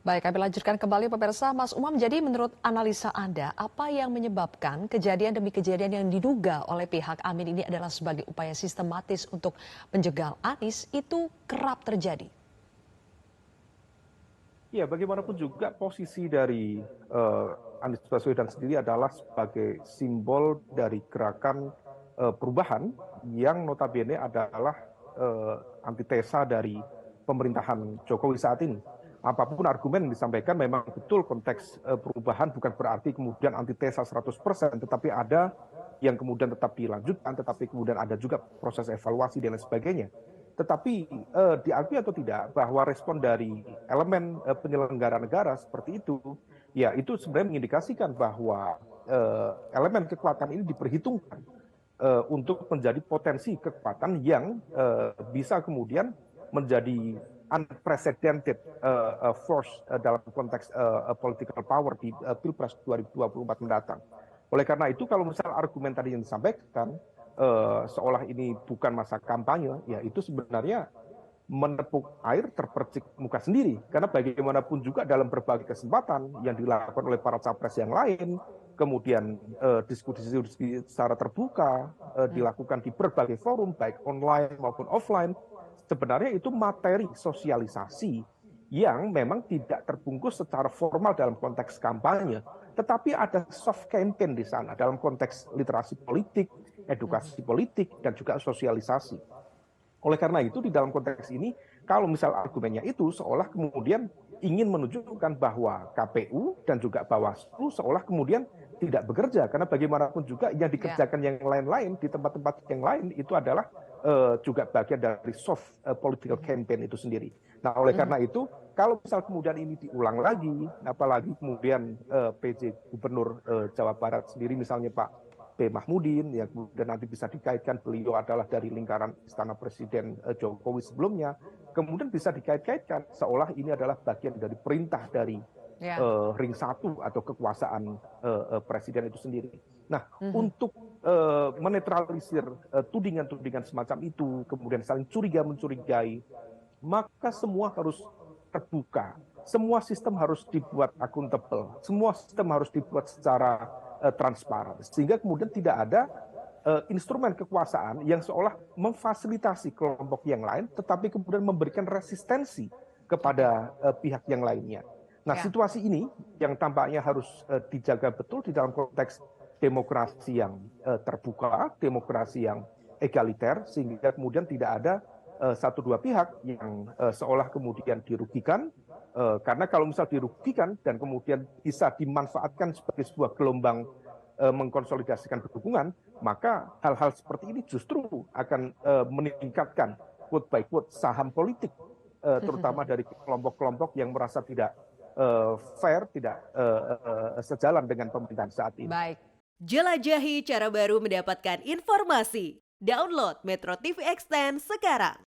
Baik, kami lanjutkan kembali pemirsa. Mas Umam, jadi menurut analisa Anda, apa yang menyebabkan kejadian demi kejadian yang diduga oleh pihak Amin ini adalah sebagai upaya sistematis untuk menjegal Anies itu kerap terjadi? Ya, bagaimanapun juga posisi dari Anies Baswedan sendiri adalah sebagai simbol dari gerakan perubahan yang notabene adalah antitesa dari pemerintahan Jokowi saat ini. Apapun argumen yang disampaikan memang betul konteks perubahan bukan berarti kemudian antitesa 100%, tetapi ada yang kemudian tetap dilanjutkan, tetapi kemudian ada juga proses evaluasi dan lain sebagainya. Tetapi diakui atau tidak bahwa respon dari elemen penyelenggara negara seperti itu, ya itu sebenarnya mengindikasikan bahwa elemen kekuatan ini diperhitungkan untuk menjadi potensi kekuatan yang bisa kemudian menjadi unprecedented force dalam konteks political power di Pilpres 2024 mendatang. Oleh karena itu, kalau misal argumen tadi yang disampaikan, seolah ini bukan masa kampanye, ya itu sebenarnya menepuk air terpercik muka sendiri. Karena bagaimanapun juga dalam berbagai kesempatan yang dilakukan oleh para capres yang lain, kemudian diskusi-diskusi secara terbuka dilakukan di berbagai forum, baik online maupun offline, sebenarnya itu materi sosialisasi yang memang tidak terbungkus secara formal dalam konteks kampanye, tetapi ada soft campaign di sana dalam konteks literasi politik, edukasi politik, dan juga sosialisasi. Oleh karena itu, di dalam konteks ini, kalau misal argumennya itu seolah kemudian ingin menunjukkan bahwa KPU dan juga Bawaslu seolah kemudian tidak bekerja, karena bagaimanapun juga yang Ya. dikerjakan yang lain-lain di tempat-tempat yang lain itu adalah juga bagian dari soft political campaign itu sendiri. Nah, oleh karena itu, kalau misal kemudian ini diulang lagi, apalagi kemudian PJ Gubernur Jawa Barat sendiri misalnya Pak B. Mahmudin, yang kemudian nanti bisa dikaitkan beliau adalah dari lingkaran Istana Presiden Jokowi sebelumnya, kemudian bisa dikait-kaitkan seolah ini adalah bagian dari perintah dari Ya. ring satu atau kekuasaan presiden itu sendiri. Nah, Mhm. untuk menetralisir tudingan-tudingan semacam itu, kemudian saling curiga-mencurigai, maka semua harus terbuka. Semua sistem harus dibuat akuntabel. Semua sistem harus dibuat secara transparan. Sehingga kemudian tidak ada instrumen kekuasaan yang seolah memfasilitasi kelompok yang lain, tetapi kemudian memberikan resistensi Oke. kepada pihak yang lainnya. Nah, Ya. situasi ini yang tampaknya harus dijaga betul di dalam konteks demokrasi yang terbuka, demokrasi yang egaliter, sehingga kemudian tidak ada satu dua pihak yang seolah kemudian dirugikan, karena kalau misal dirugikan dan kemudian bisa dimanfaatkan sebagai sebuah gelombang mengkonsolidasikan dukungan, maka hal-hal seperti ini justru akan meningkatkan quote by quote saham politik, terutama dari kelompok-kelompok yang merasa tidak fair, tidak sejalan dengan pemerintahan saat ini. Baik. Jelajahi cara baru mendapatkan informasi. Download Metro TV Extend sekarang.